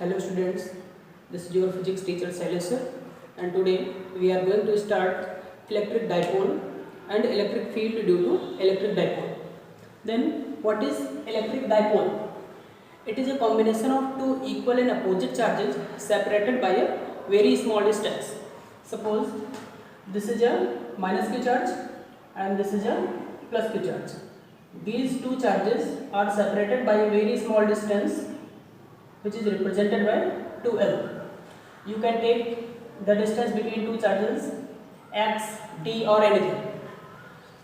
Hello students, this is your physics teacher Shailesh sir, and today we are going to start electric dipole and electric field due to electric dipole. Then what is electric dipole? It is a combination of two equal and opposite charges separated by a very small distance. Suppose this is a minus q charge and this is a plus q charge. These two charges are separated by a very small distance which is represented by 2L. You can take the distance between two charges x, t or anything.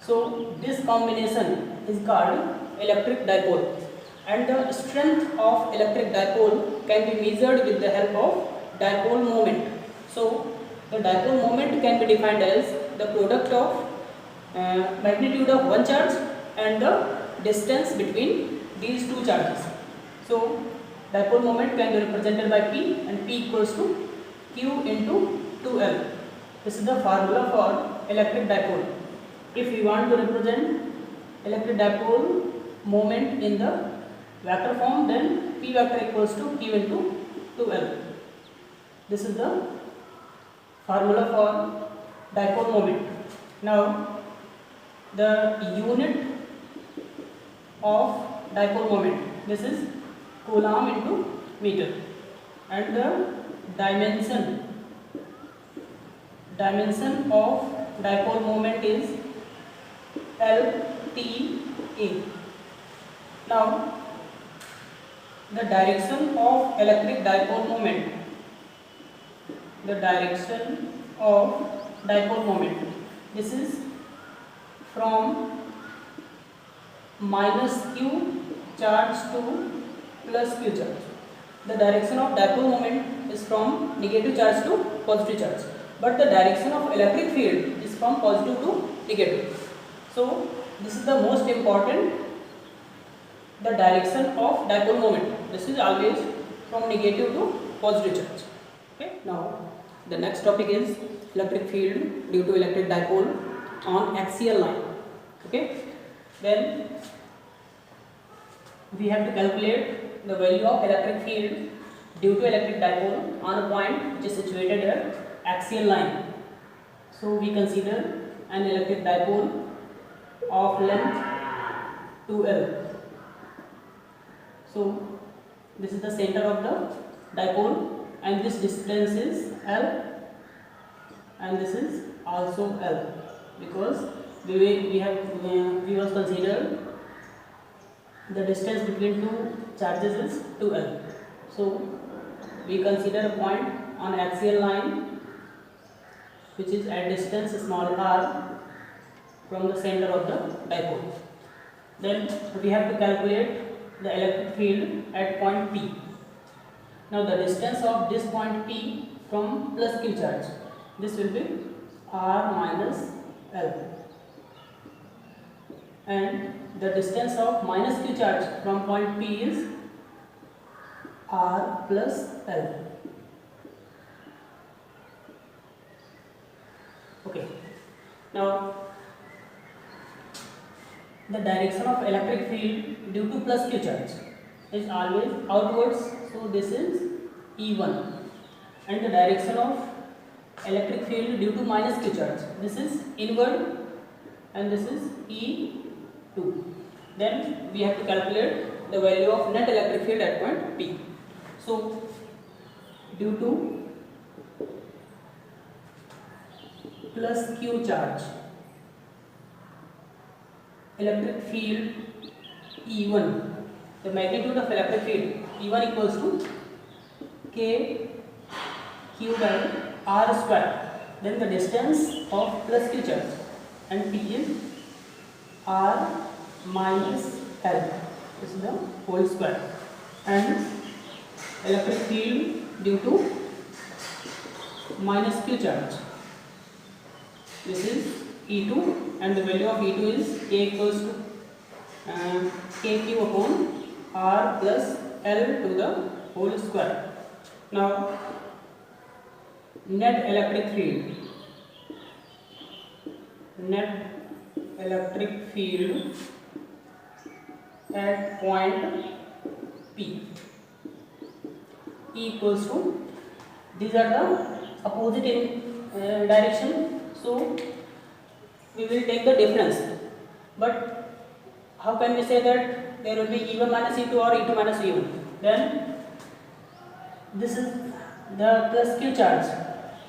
So this combination is called electric dipole, and the strength of electric dipole can be measured with the help of dipole moment. So the dipole moment can be defined as the product of magnitude of one charge and the distance between these two charges. So dipole moment can be represented by P, and P equals to Q into 2L. This is the formula for electric dipole. If we want to represent electric dipole moment in the vector form, then P vector equals to Q into 2L. This is the formula for dipole moment. Now the unit of dipole moment, this is Coulomb into meter, and the dimension of dipole moment is LTA. Now the direction of electric dipole moment, this is from minus q charge to plus q charge. The direction of dipole moment is from negative charge to positive charge, but the direction of electric field is from positive to negative. So this is the most important, the direction of dipole moment. This is always from negative to positive charge. Okay. Now the next topic is electric field due to electric dipole on axial line. Okay. Then we have to calculate the value of electric field due to electric dipole on a point which is situated at axial line. So we consider an electric dipole of length 2L. So this is the center of the dipole, and this distance is L, and this is also L, because we was considered the distance between two charges is 2L. So we consider a point on axial line which is at distance small r from the center of the dipole. Then we have to calculate the electric field at point P. Now the distance of this point P from plus q charge, this will be r minus L, and the distance of minus q charge from point P is r plus L. Okay. Now the direction of electric field due to plus q charge is always outwards, so this is E1, and the direction of electric field due to minus q charge, this is inward, and this is E2. Then we have to calculate the value of net electric field at point P. So due to plus q charge, electric field E1, the magnitude of electric field E1 equals to k q by r square. Then the distance of plus q charge, and P is r minus L. This is the whole square, and electric field due to minus q charge, this is E2, and the value of E2 is k equals to kq upon r plus L to the whole square. Now net electric field at point P E equals to, these are the opposite in direction, so we will take the difference. But how can we say that there will be E1 minus E2 or E2 minus E1? Then this is the plus Q charge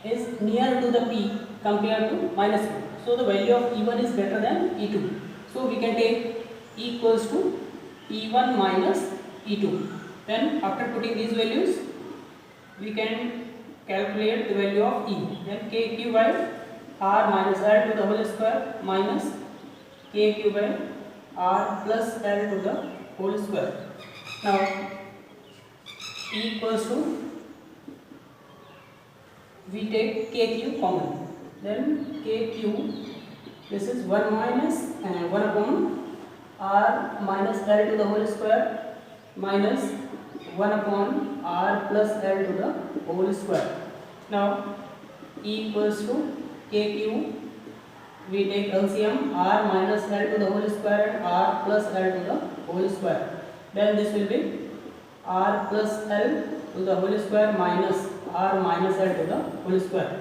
is near to the P compared to minus Q. So the value of E1 is greater than E2. So we can take E equals to E1 minus E2. Then after putting these values, we can calculate the value of E. Then KQ by R minus L to the whole square minus KQ by R plus L to the whole square. Now E equals to, we take KQ common. Then KQ, this is 1 minus 1 upon R minus L to the whole square minus 1 upon R plus L to the whole square. Now E equals to KQ, we take LCM R minus L to the whole square and R plus L to the whole square. Then this will be R plus L to the whole square minus R minus L to the whole square,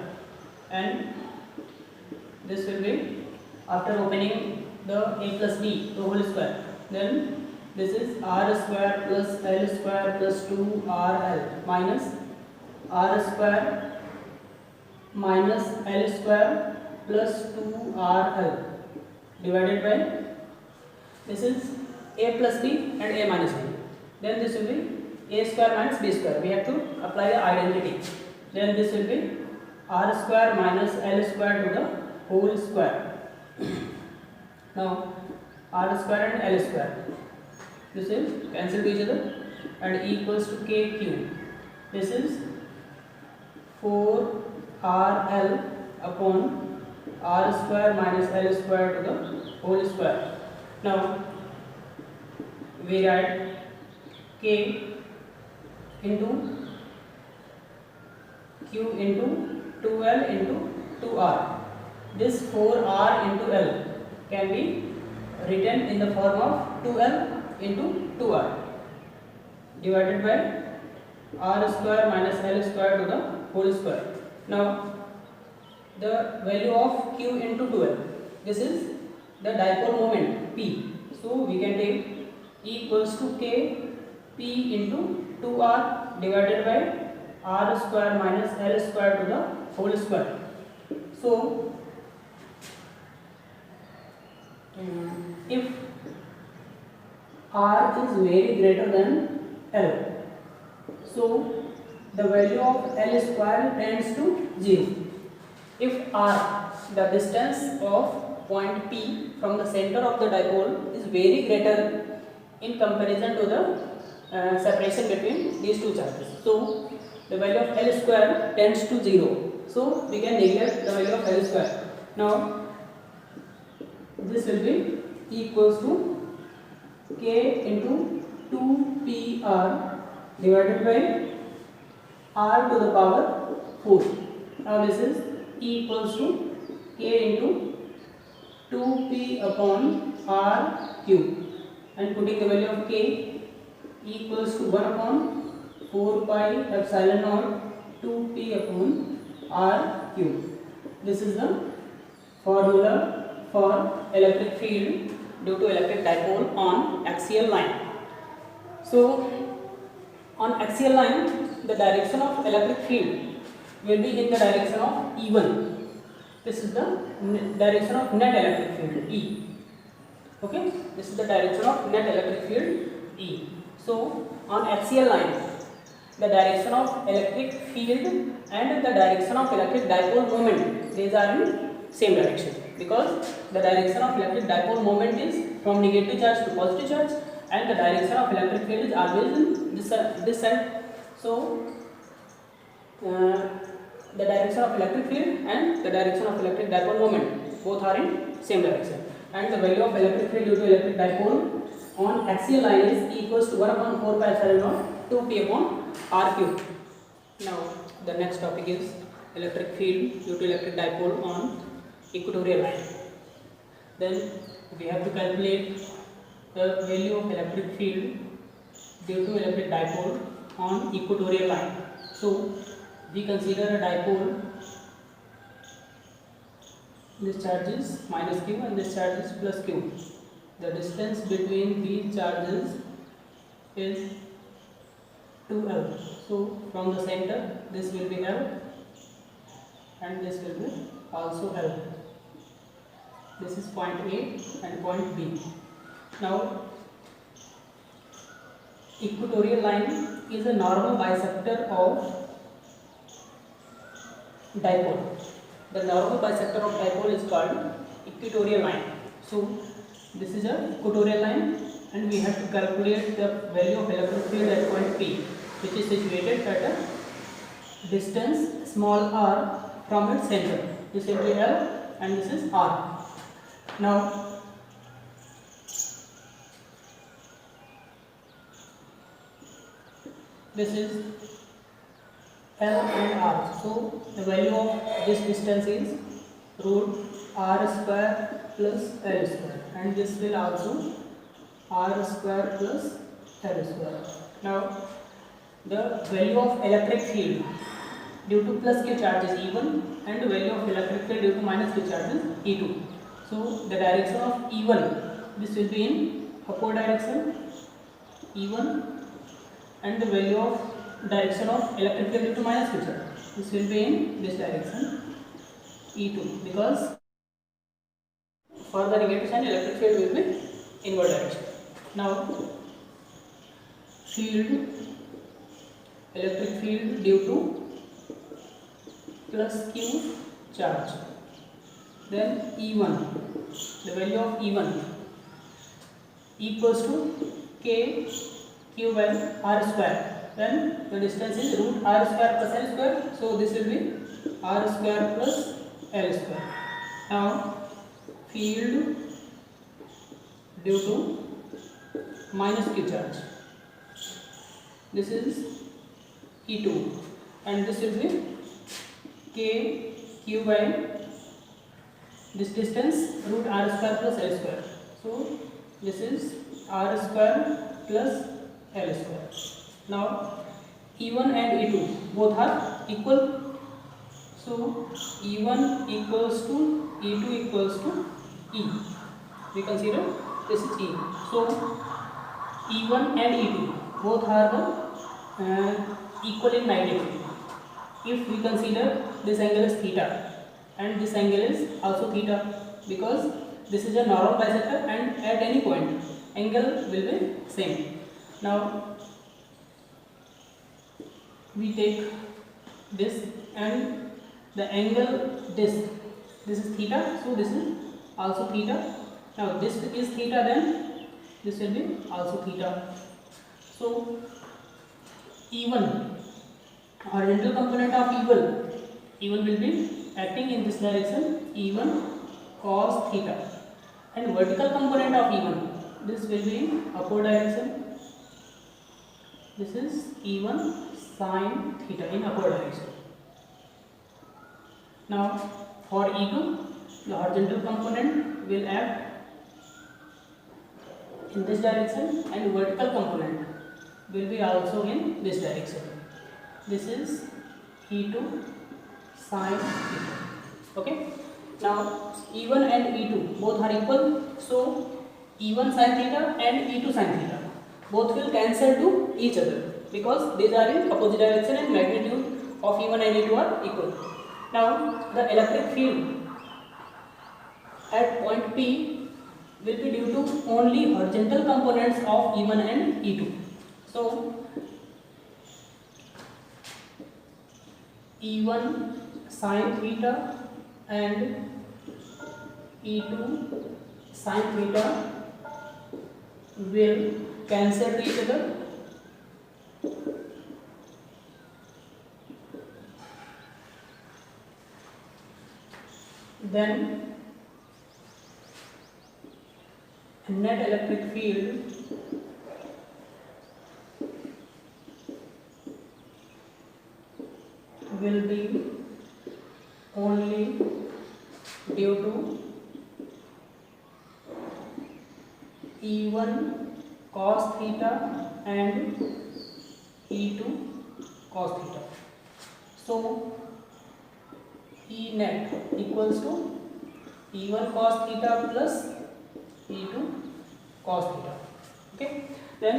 and this will be after opening the A plus B to the whole square. Then this is R square plus L square plus 2RL minus R square minus L square plus 2RL divided by, this is A plus B and A minus B. Then this will be A square minus B square. We have to apply the identity. Then this will be R square minus L square to the whole square. Now R square and L square, this is cancel to each other, and E equals to KQ. This is 4RL upon R square minus L square to the whole square. Now we write K into Q into 2L into 2R. This 4R into L can be written in the form of 2L into 2R divided by R square minus L square to the whole square. Now the value of Q into 2L, this is the dipole moment P. So we can take E equals to K P into 2R divided by R square minus L square to the whole square. So if R is very greater than L, so the value of L square tends to 0. If R, the distance of point P from the center of the dipole, is very greater in comparison to the separation between these two charges, so the value of L square tends to 0. So we can neglect the value of L square. Now this will be equals to K into 2PR divided by R to the power 4. Now this is E equals to K into 2P upon R cube, and putting the value of K equals to 1 upon 4 pi epsilon naught 2P upon R cube. This is the formula for electric field due to electric dipole on axial line. So on axial line, the direction of electric field will be in the direction of E1. This is the direction of net electric field E. Okay, this is the direction of net electric field E. So on axial line, the direction of electric field and the direction of electric dipole moment, these are in same direction, because the direction of electric dipole moment is from negative charge to positive charge, and the direction of electric field is always in this side. So the direction of electric field and the direction of electric dipole moment, both are in same direction, and the value of electric field due to electric dipole on axial line is equals to 1 upon 4 pi epsilon naught 2P upon R cube. Now the next topic is electric field due to electric dipole on equatorial line. Then we have to calculate the value of electric field due to electric dipole on equatorial line. So we consider a dipole. This charge is minus q and this charge is plus q. The distance between these charges is 2L. So from the center this will be L and this will be also L. This is point A and point B. Now equatorial line is a normal bisector of dipole. The normal bisector of dipole is called equatorial line. So this is a equatorial line and we have to calculate the value of electric field at point P, which is situated at a distance small r from its center. This will be L and this is R. Now this is L and R. So the value of this distance is root r square plus L square, and this will also r square plus L square. Now the value of electric field due to plus q charge is E1 and the value of electric field due to minus q charge is E2. So the direction of E1, this will be in upward direction E1, and the value of direction of electric field due to minus q charge, this will be in this direction E2, because for the negative sign electric field will be inward direction. Now electric field due to plus q charge, then E1, the value of E1 equals to k q by r square, then the distance is root r square plus L square, so this will be r square plus L square. Now field due to minus q charge, this is E2 and this will be k q by this distance root r square plus L square, so this is r square plus L square. Now E1 and E2 both are equal, so E1 equals to E2 equals to E. We consider this is E. So E1 and E2 both are the equal in magnitude. If we consider this angle is theta and this angle is also theta, because this is a normal bisector and at any point angle will be same. Now we take this and the angle this is theta, so this is also theta. Now this is theta, then this will be also theta. So E1, horizontal component of E1 will be acting in this direction, E1 cos theta, and vertical component of E1, this will be in upward direction, this is E1 sin theta in upward direction. Now for E2, the horizontal component will act in this direction and vertical component will be also in this direction. This is E2 sin theta. Okay. Now E1 and E2 both are equal, so E1 sin theta and E2 sin theta both will cancel to each other, because these are in opposite direction and magnitude of E1 and E2 are equal. Now the electric field at point P will be due to only horizontal components of E1 and E2. So E1 sin theta and E2 sin theta will cancel to each other. Then net electric field will be only due to E1 cos theta and E2 cos theta. So E net equals to E1 cos theta plus E2 cos theta. Okay, then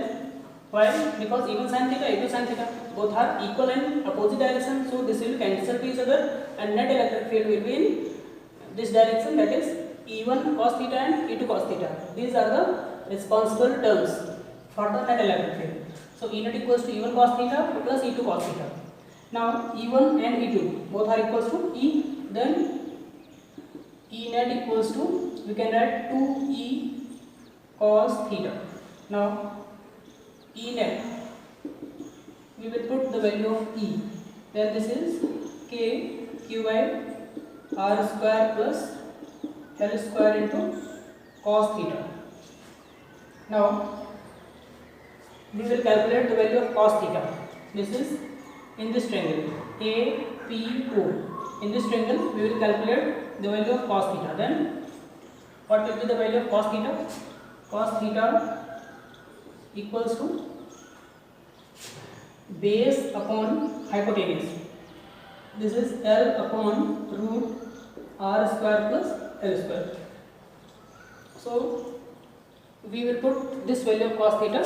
why? Because E1 sin theta, E2 sin theta both are equal in opposite direction, so this will cancel to each other and net electric field will be in this direction, that is E1 cos theta and E2 cos theta. These are the responsible terms for the net electric field. So E net equals to E1 cos theta plus E2 cos theta. Now E1 and E2 both are equals to E, then E net equals to, we can write 2E cos theta. Now E net, we will put the value of E, then this is K Q by R square plus L square into cos theta. Now we will calculate the value of cos theta. This is in this triangle APO. In this triangle we will calculate the value of cos theta. Then what will be the value of cos theta? Cos theta equals to base upon hypotenuse. This is L upon root R square plus L square. So we will put this value of cos theta.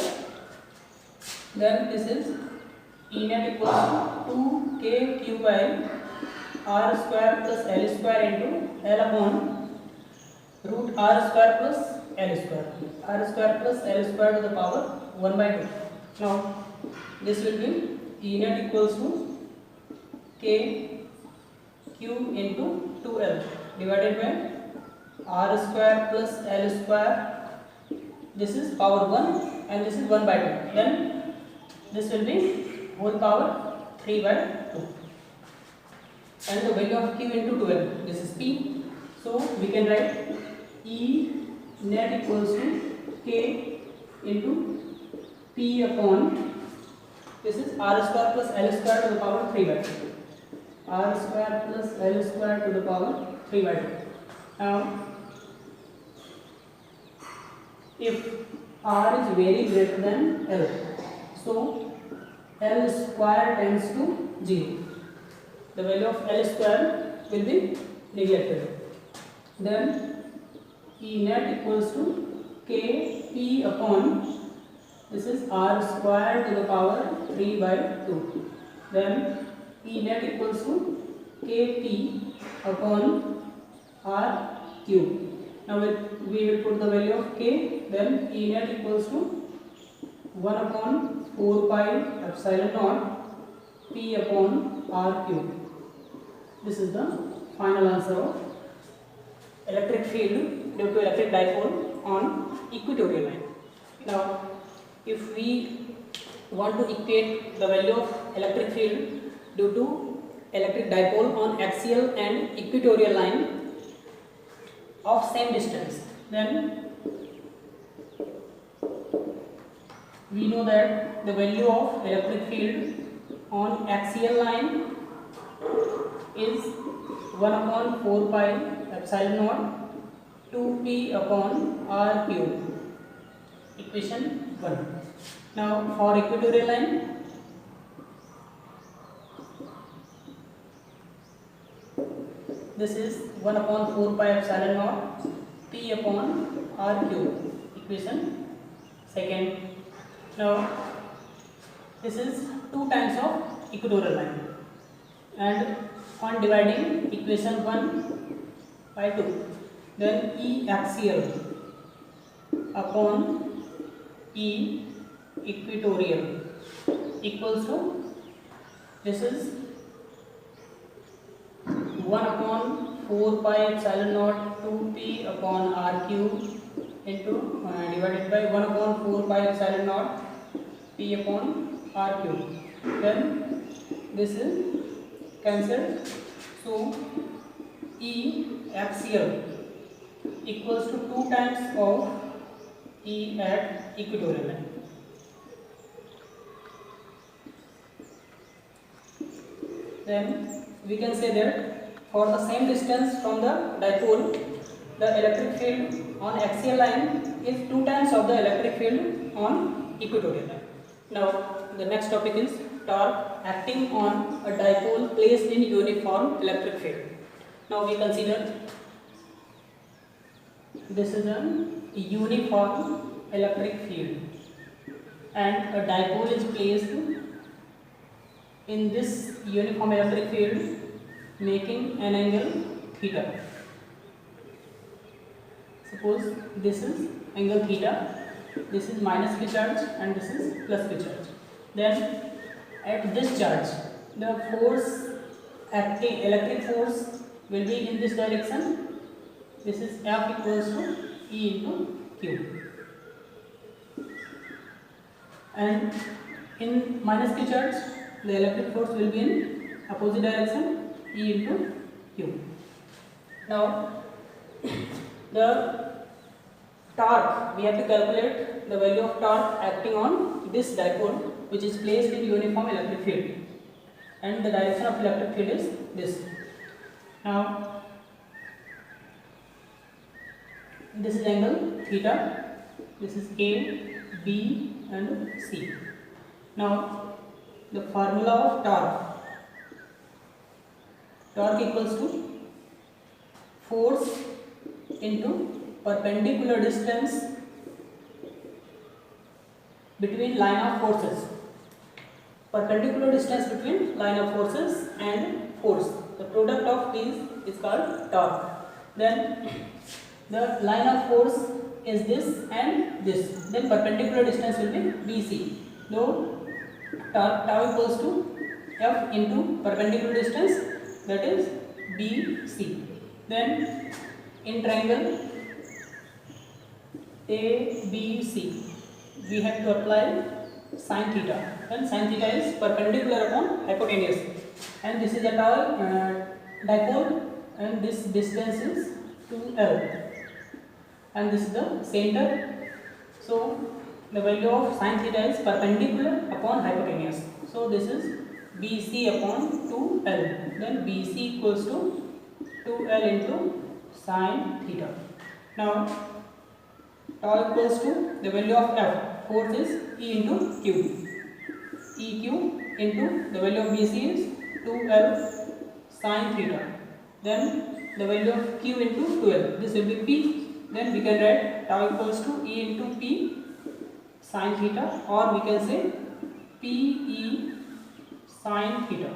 Then this is E net equals to 2K Q by R square plus L square into L upon root R square plus L square. R square plus L square to the power 1 by 2. Now this will be E net equals to K Q into 2L divided by R square plus L square. This is power 1 and this is 1 by 2. Then this will be whole power 3 by 2. And the value of Q into 2L, this is P. So we can write E net equals to K into P upon, this is R square plus L square to the power 3 by 2. R square plus L square to the power 3 by 2. Now if R is very greater than L, so L square tends to 0. The value of L square will be neglected. Then E net equals to K P upon, this is R square to the power 3 by 2. Then E net equals to K P upon R cube. Now we will put the value of K, then E net equals to 1 upon 4 pi epsilon naught P upon R cube. This is the final answer of electric field due to electric dipole on equatorial line. Now if we want to equate the value of electric field due to electric dipole on axial and equatorial line of same distance, then we know that the value of electric field on axial line is 1 upon 4 pi epsilon naught 2p upon r cube, equation 1. Now for equatorial line, this is 1 upon 4 pi epsilon naught p upon r cube, equation 2. Now this is 2 times of equatorial line, and on dividing equation 1 by 2, then E axial upon E equatorial equals to, this is 1 upon 4 pi epsilon naught 2p upon r cube into divided by 1 upon 4 pi epsilon naught p upon r cube. Then this is cancelled, so E axial equals to 2 times of E at equatorial line. Then we can say that for the same distance from the dipole, the electric field on axial line is 2 times of the electric field on equatorial line. Now the next topic is torque acting on a dipole placed in uniform electric field. Now we consider this is a uniform electric field and a dipole is placed in this uniform electric field making an angle theta. Suppose this is angle theta, this is minus Q charge and this is plus Q charge. Then at this charge the force acting, electric force will be in this direction. This is F equals to E into Q. And in minus Q charge the electric force will be in opposite direction, E into Q. Now the torque, we have to calculate the value of torque acting on this dipole which is placed in uniform electric field, and the direction of electric field is this. Now this is angle theta, this is A, B and C. Now the formula of torque equals to force into perpendicular distance between line of forces. Perpendicular distance between line of forces and force. The product of these is called torque. Then the line of force is this and this. Then perpendicular distance will be BC. So tau equals to F into perpendicular distance, that is BC. Then in triangle ABC we have to apply sin theta, and sin theta is perpendicular upon hypotenuse, and this is a dipole and this distance is 2L and this is the center. So the value of sin theta is perpendicular upon hypotenuse. So this is BC upon 2L. Then BC equals to 2L into sin theta. Now tau equals to the value of F, force is E into Q. EQ into the value of BC is 2L sin theta. Then the value of Q into 2L, this will be P. Then we can write tau equals to E into P sin theta, or we can say PE sin theta.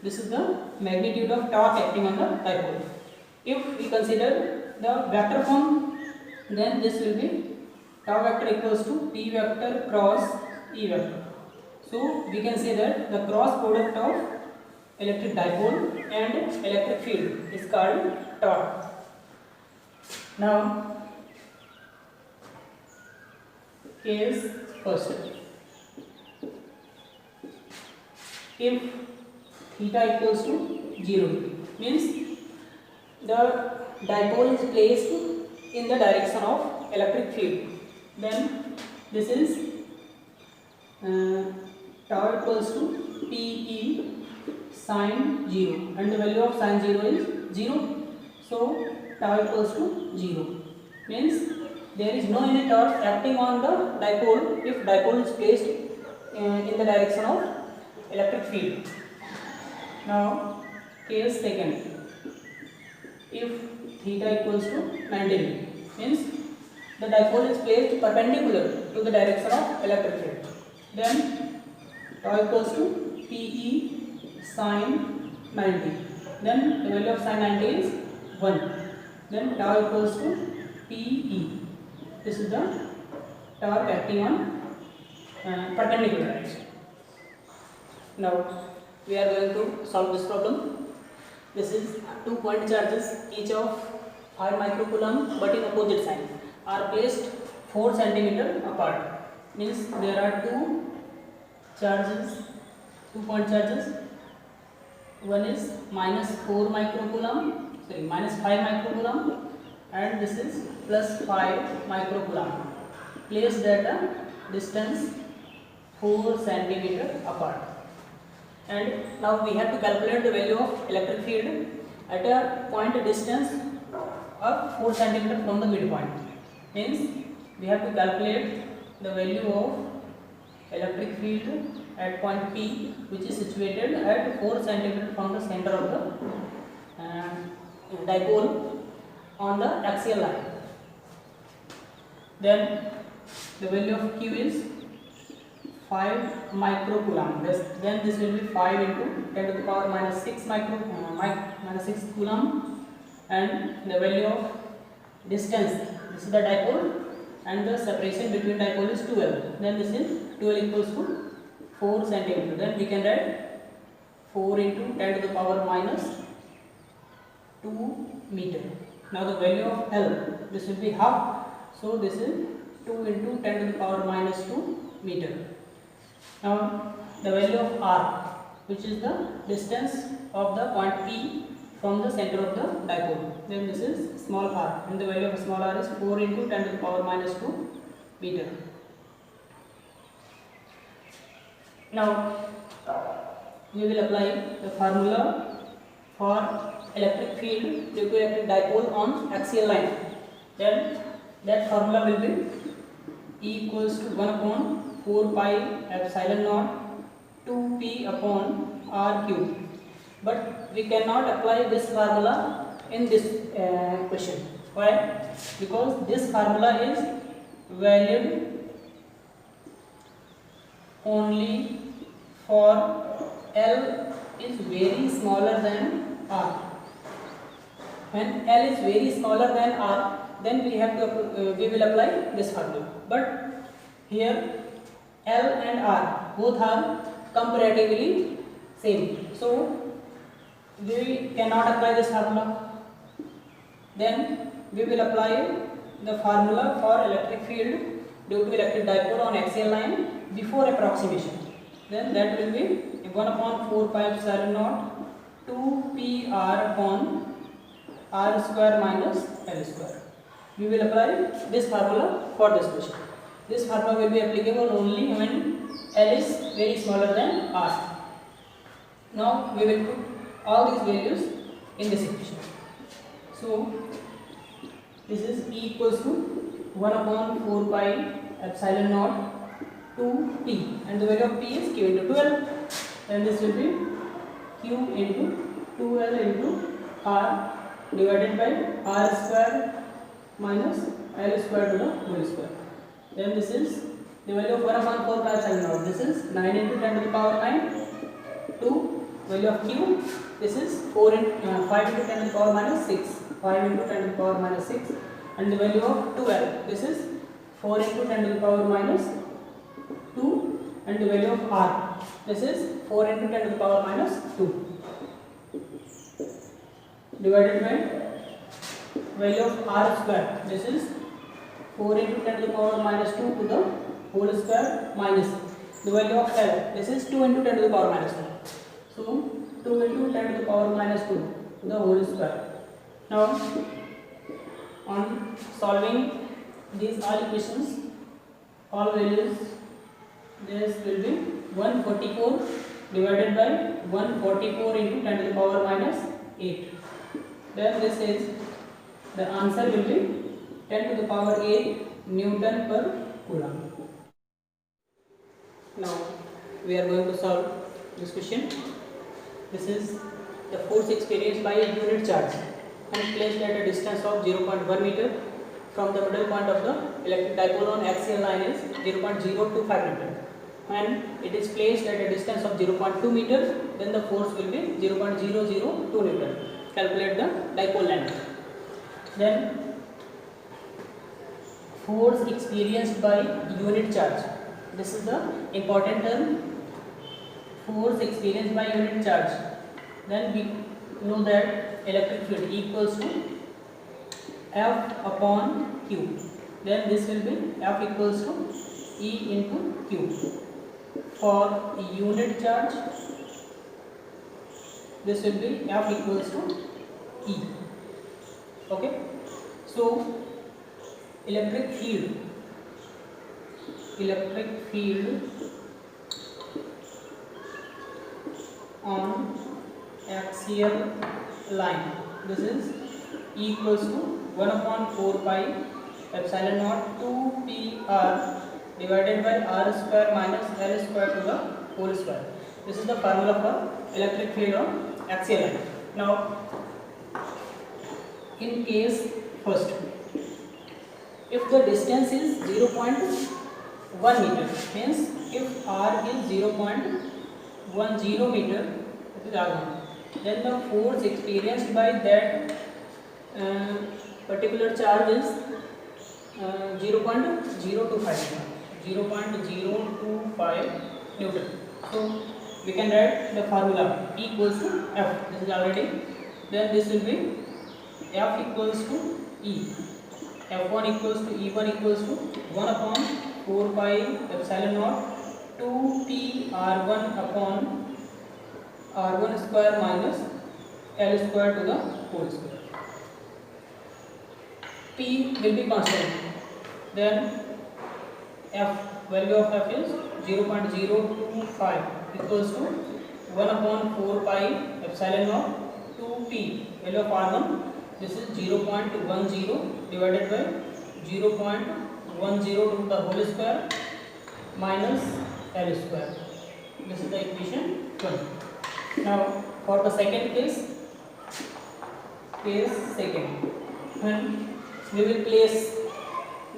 This is the magnitude of torque acting on the dipole. If we consider the vector form, then this will be tau vector equals to P vector cross E vector. So we can say that the cross product of electric dipole and electric field is called torque. Now case first. If theta equals to 0 degree, means the dipole is placed in the direction of electric field, then this is tau equals to PE sin 0, and the value of sin 0 is 0. So tau equals to 0, means there is no any torque acting on the dipole if dipole is placed in the direction of electric field. Now case second. If theta equals to 90 degree, means the dipole is placed perpendicular to the direction of electric field, then tau equals to PE sin 90. Then the value of sin 90 is 1. Then tau equals to PE. This is the torque acting on perpendicular direction. Now we are going to solve this problem. This is 2 point charges, each of 5 microcoulomb but in opposite sign, are placed 4 centimeter apart. Means there are 2 charges, 2 point charges. One is minus 4 microcoulomb, minus 5 microcoulomb, and this is plus 5 microcoulomb, placed at a distance 4 centimeter apart. And now we have to calculate the value of electric field at a point distance of 4 centimeter from the midpoint. Means we have to calculate the value of electric field at point P, which is situated at 4 cm from the center of the dipole on the axial line. Then the value of Q is 5 microcoulomb. Then this will be 5 into 10 to the power minus 6 coulomb, and the value of distance, this is the dipole, and the separation between dipole is 12. Then this is 12 equals to 4 cm. Then we can write 4 into 10 to the power minus 2 meter. Now the value of L, this will be half, so this is 2 into 10 to the power minus 2 meter. Now the value of R, which is the distance of the point P from the center of the dipole, then this is small r, and the value of small r is 4 into 10 to the power minus 2 meter. Now we will apply the formula for electric field due to electric dipole on axial line. Then that formula will be E equals to 1 upon 4 pi epsilon naught 2p upon r cube. But we cannot apply this formula in this question. Why? Because this formula is valid only for L is very smaller than R. When L is very smaller than R, then we will apply this formula. But here L and R both are comparatively same, so we cannot apply this formula. Then we will apply the formula for electric field due to electric dipole on axial line before approximation. Then that will be 1 upon 4 pi epsilon naught 2 pr upon r square minus L square. We will apply this formula for this question. This formula will be applicable only when L is very smaller than R. Now we will put all these values in this equation. So this is E equals to 1 upon 4 pi epsilon naught 2p, and the value of p is q into 12. Then this will be q into 2l into r divided by r square minus L square to the whole square. Then this is the value of 1 upon 4 pi epsilon naught. This is 9 into 10 to the power 9 to value of q. This is 5 into 10 to the power minus 6. 5 into 10 to the power minus 6, and the value of 2l. This is 4 into 10 to the power minus 2, and the value of r. This is 4 into 10 to the power minus 2 divided by value of r square. This is 4 into 10 to the power minus 2 to the whole square minus the value of L. This is 2 into 10 to the power minus 2. So 2 into 10 to the power minus 2 to the whole square. Now on solving these all equations, all values, this will be 144 divided by 144 into 10 to the power minus 8. Then this is the answer will be 10 to the power 8 Newton per Coulomb. Now we are going to solve this question. This is the force experienced by a unit charge and placed at a distance of 0.1 meter from the middle point of the electric dipole on axial line is 0.025 meter, and it is placed at a distance of 0.2 meter, then the force will be 0.002 Newton. Calculate the dipole length. Then force experienced by unit charge. This is the important term, force experienced by unit charge. Then we know that electric field equals to F upon Q. Then this will be F equals to E into Q. For unit charge, this will be F equals to E. Okay. So electric field on axial line, this is E equals to 1 upon 4 pi epsilon naught 2 pr divided by r square minus L square to the whole square. This is the formula for electric field on axial line. Now in case first, if the distance is 0.1 meter, means if r is 0.10 meter, that is r1, then the force experienced by that particular charge is 0.025 Newton. So we can write the formula E equals to F. This is already. Then this will be F equals to E. F1 equals to E1 equals to 1 upon 4 pi epsilon naught 2 P R1 upon R1 square minus L square to the whole square. P will be constant. Then F, value of F is 0.025 equals to 1 upon 4 pi epsilon naught 2 P, value of R1, this is 0.10 divided by 0.10 to the whole square minus L square. This is the equation 20. Now for the second case second, when we will place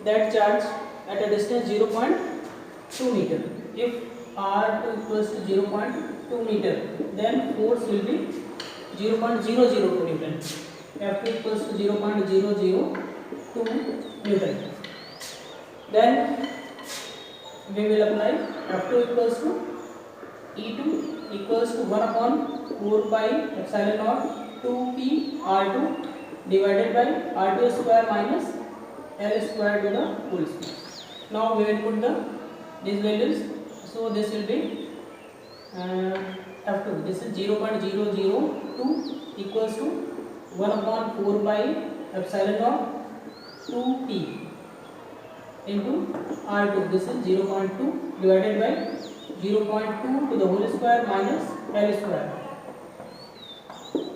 that charge at a distance 0.2 meter. If R2 equals to 0.2 meter, then force will be 0.002 Newton. F2 equals to 0.002 Newton. Then we will apply F2 equals to E2 equals to 1 upon 4 pi epsilon naught 2 P R2 divided by R2 square minus L square to the whole square. Now we will put these values. So this will be F2. This is 0.002 equals to 1 upon 4 pi epsilon naught 2 P into R2. This is 0.2 divided by 0.2 to the whole square minus L square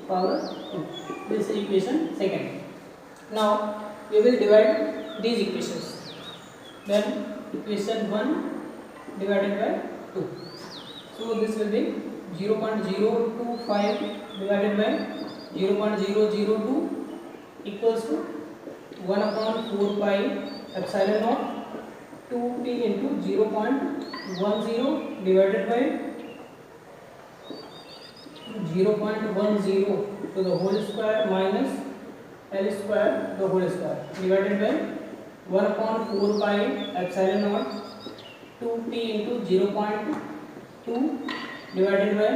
power 2. This is equation second. Now we will divide these equations. Then equation 1 divided by 2. So this will be 0.025 divided by 0.002 equals to 1 upon 4 pi epsilon naught 2p into 0.10 divided by 0.10 to the whole square minus L square the whole square divided by 1 upon 4 pi epsilon naught 2p into 0.2 divided by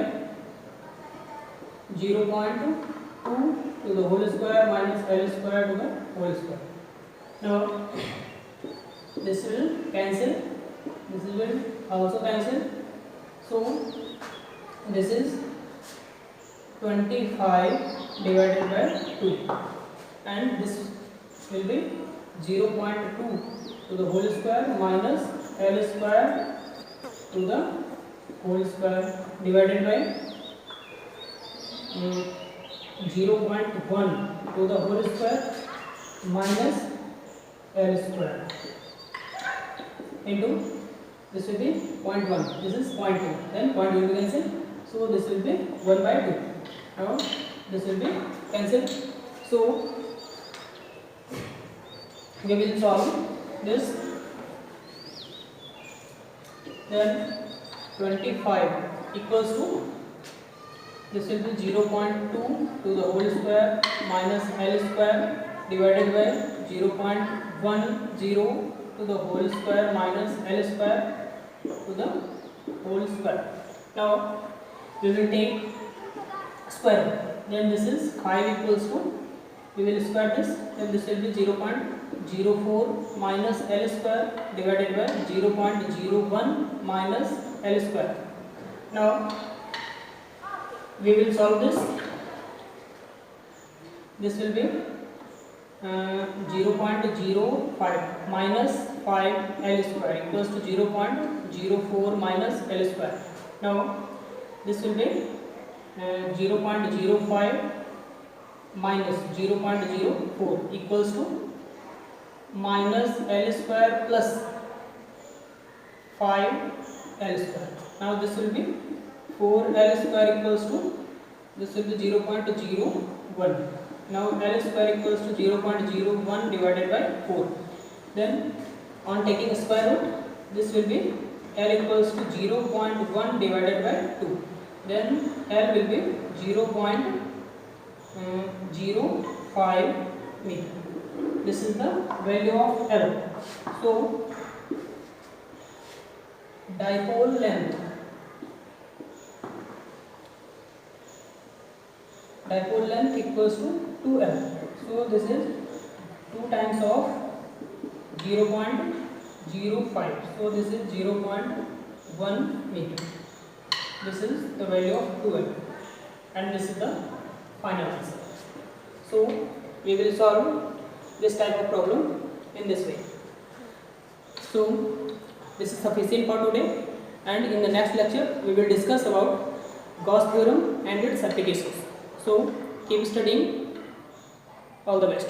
0.2 to the whole square minus L square to the whole square. Now this will cancel, this will also cancel. So this is 25 divided by 2 and this will be 0.2 to the whole square minus L square to the whole square divided by 0.1 to the whole square minus L square into this will be 0.1, this is 0.2, then 0.2 will be cancelled, so this will be 1 by 2. Now this will be cancelled. So we will solve this. Then 25 equals to this will be 0.2 to the whole square minus L square divided by 0.10 to the whole square minus L square to the whole square. Now we will take square root. Then this is 5 equals to, we will square this, then this will be 0.04 minus L square divided by 0.01 minus L square. Now we will solve this. This will be 0.05 minus 5 L square equals to 0.04 minus L square. Now this will be 0.05 minus 0.04 equals to minus L square plus 5 L square. Now this will be 4L square equals to, this will be 0.01. Now L square equals to 0.01 divided by 4. Then on taking square root, this will be L equals to 0.1 divided by 2. Then L will be 0.05 meter. This is the value of L. So dipole length equals to 2L. So this is 2 times of 0.05. So this is 0.1 meter. This is the value of 2L, and this is the final answer. So we will solve this type of problem in this way. So this is sufficient for today, and in the next lecture we will discuss about Gauss theorem and its applications. So keep studying. All the best.